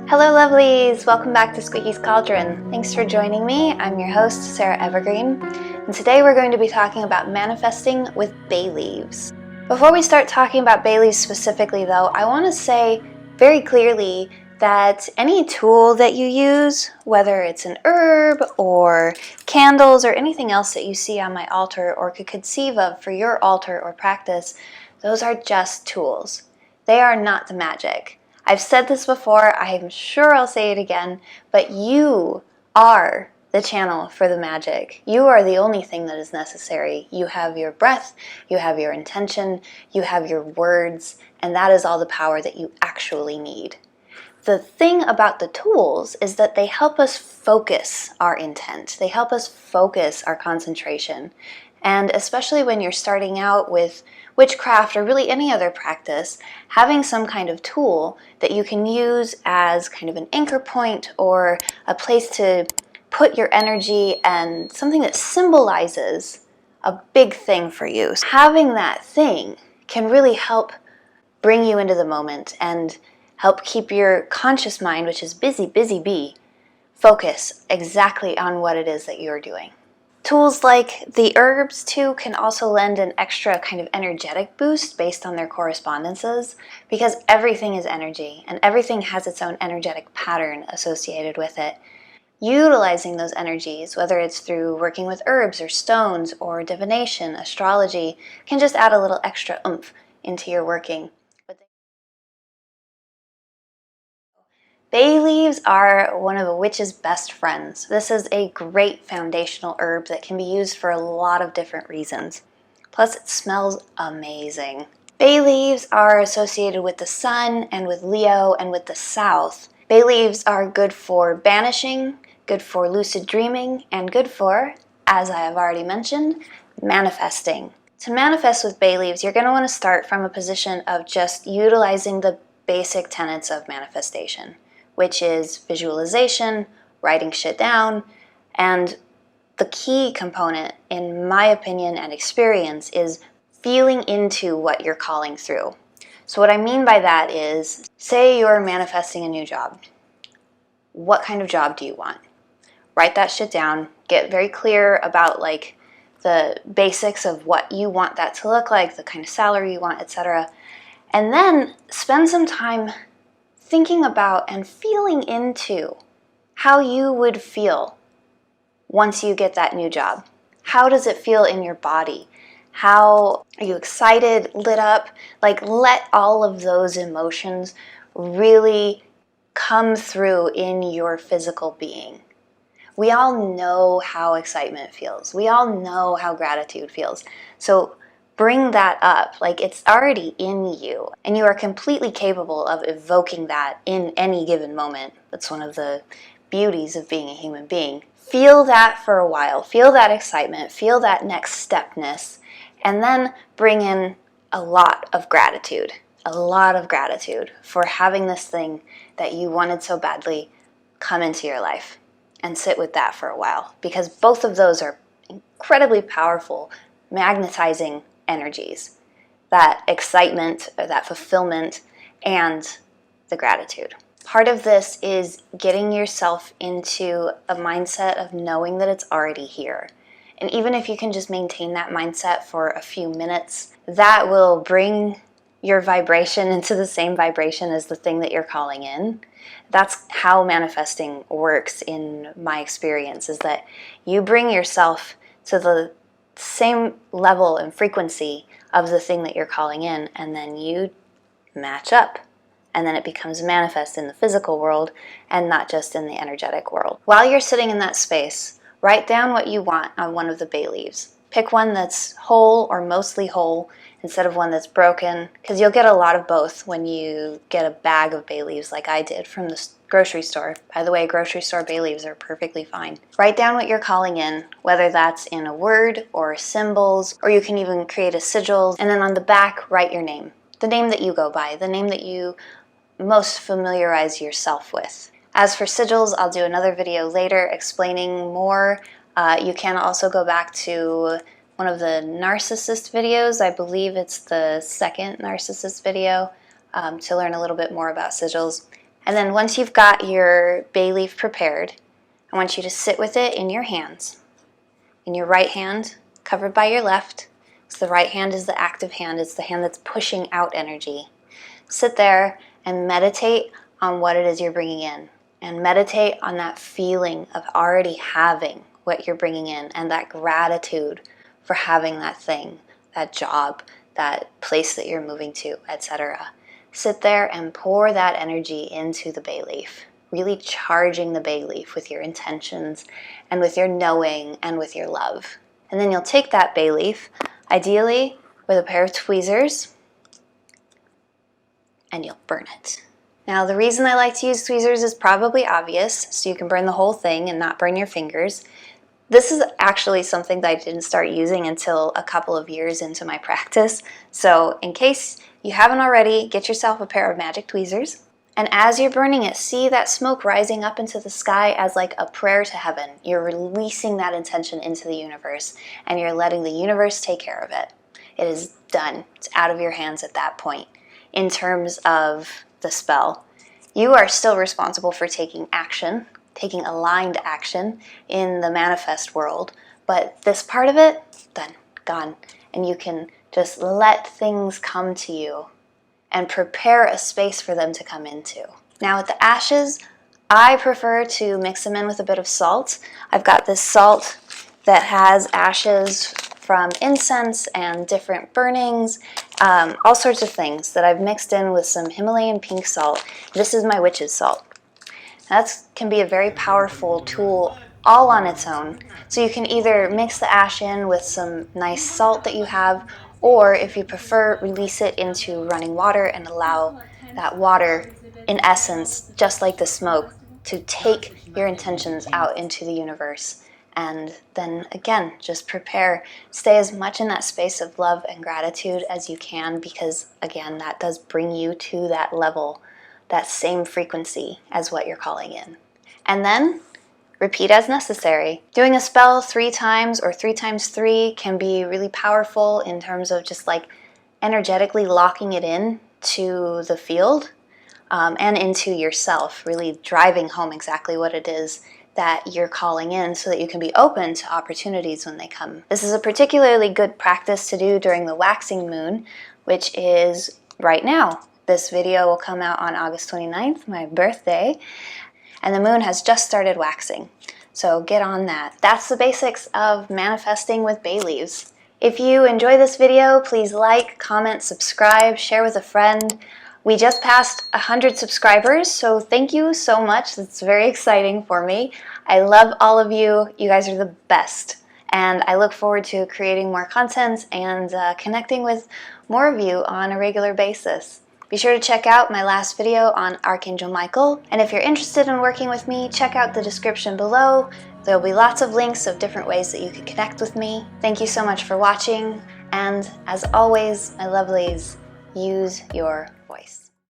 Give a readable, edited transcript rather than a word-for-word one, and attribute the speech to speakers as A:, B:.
A: Hello lovelies! Welcome back to Squeaky's Cauldron. Thanks for joining me. I'm your host, Sarah Evergreen, and today we're going to be talking about manifesting with bay leaves. Before we start talking about bay leaves specifically though, I want to say very clearly that any tool that you use, whether it's an herb or candles or anything else that you see on my altar or could conceive of for your altar or practice, those are just tools. They are not the magic. I've said this before, I'm sure I'll say it again, but you are the channel for the magic. You are the only thing that is necessary. You have your breath, you have your intention, you have your words, and that is all the power that you actually need. The thing about the tools is that they help us focus our intent. They help us focus our concentration. And especially when you're starting out with witchcraft or really any other practice, having some kind of tool that you can use as kind of an anchor point or a place to put your energy and something that symbolizes a big thing for you. So having that thing can really help bring you into the moment and help keep your conscious mind, which is busy bee, focus exactly on what it is that you're doing. Tools like the herbs too can also lend an extra kind of energetic boost based on their correspondences, because everything is energy and everything has its own energetic pattern associated with it. Utilizing those energies, whether it's through working with herbs or stones or divination, astrology, can just add a little extra oomph into your working. Bay leaves are one of a witch's best friends. This is a great foundational herb that can be used for a lot of different reasons. Plus, it smells amazing. Bay leaves are associated with the sun and with Leo and with the south. Bay leaves are good for banishing, good for lucid dreaming, and good for, as I have already mentioned, manifesting. To manifest with bay leaves, you're going to want to start from a position of just utilizing the basic tenets of manifestation, which is visualization, writing shit down, and the key component, in my opinion and experience, is feeling into what you're calling through. So what I mean by that is, say you're manifesting a new job. What kind of job do you want? Write that shit down, get very clear about like the basics of what you want that to look like, the kind of salary you want, etc. And then spend some time thinking about and feeling into how you would feel once you get that new job. How does it feel in your body? How are you excited, lit up? Like, let all of those emotions really come through in your physical being. We all know how excitement feels. We all know how gratitude feels. So bring that up, like it's already in you, and you are completely capable of evoking that in any given moment. That's one of the beauties of being a human being. Feel that for a while, feel that excitement, feel that next stepness, and then bring in a lot of gratitude for having this thing that you wanted so badly come into your life, and sit with that for a while, because both of those are incredibly powerful, magnetizing energies, that excitement, or that fulfillment, and the gratitude. Part of this is getting yourself into a mindset of knowing that it's already here. And even if you can just maintain that mindset for a few minutes, that will bring your vibration into the same vibration as the thing that you're calling in. That's how manifesting works in my experience, is that you bring yourself to the same level and frequency of the thing that you're calling in, and then you match up, and then it becomes manifest in the physical world and not just in the energetic world. While you're sitting in that space, write down what you want on one of the bay leaves. Pick one that's whole or mostly whole instead of one that's broken, because you'll get a lot of both when you get a bag of bay leaves like I did from the grocery store. By the way, grocery store bay leaves are perfectly fine. Write down what you're calling in, whether that's in a word or symbols, or you can even create a sigil, and then on the back, write your name. The name that you go by, the name that you most familiarize yourself with. As for sigils, I'll do another video later explaining more. You can also go back to one of the narcissist videos. I believe it's the second narcissist video, to learn a little bit more about sigils. And then once you've got your bay leaf prepared, I want you to sit with it in your hands. In your right hand, covered by your left. So the right hand is the active hand. It's the hand that's pushing out energy. Sit there and meditate on what it is you're bringing in. And meditate on that feeling of already having what you're bringing in and that gratitude for having that thing, that job, that place that you're moving to, etc. Sit there and pour that energy into the bay leaf, really charging the bay leaf with your intentions and with your knowing and with your love. And then you'll take that bay leaf, ideally with a pair of tweezers, and you'll burn it. Now, the reason I like to use tweezers is probably obvious, so you can burn the whole thing and not burn your fingers. This is actually something that I didn't start using until a couple of years into my practice. So in case you haven't already, get yourself a pair of magic tweezers. And as you're burning it, see that smoke rising up into the sky as like a prayer to heaven. You're releasing that intention into the universe, and you're letting the universe take care of it. It is done. It's out of your hands at that point. In terms of the spell, you are still responsible for taking action, taking aligned action in the manifest world, but this part of it, done, gone, and you can just let things come to you and prepare a space for them to come into. Now with the ashes, I prefer to mix them in with a bit of salt. I've got this salt that has ashes from incense and different burnings, all sorts of things that I've mixed in with some Himalayan pink salt. This is my witch's salt. That can be a very powerful tool all on its own. So you can either mix the ash in with some nice salt that you have, or if you prefer, release it into running water and allow that water, in essence, just like the smoke, to take your intentions out into the universe. And then again, just prepare, stay as much in that space of love and gratitude as you can, because again, that does bring you to that level, that same frequency as what you're calling in. And then repeat as necessary. Doing a spell 3 times or 3 times 3 can be really powerful in terms of just like energetically locking it in to the field and into yourself, really driving home exactly what it is that you're calling in so that you can be open to opportunities when they come. This is a particularly good practice to do during the waxing moon, which is right now. This video will come out on August 29th, my birthday, and the moon has just started waxing. So get on that. That's the basics of manifesting with bay leaves. If you enjoy this video, please like, comment, subscribe, share with a friend. We just passed 100 subscribers, so thank you so much. That's very exciting for me. I love all of you. You guys are the best. And I look forward to creating more content and connecting with more of you on a regular basis. Be sure to check out my last video on Archangel Michael. And if you're interested in working with me, check out the description below. There'll be lots of links of different ways that you can connect with me. Thank you so much for watching. And as always, my lovelies, use your voice.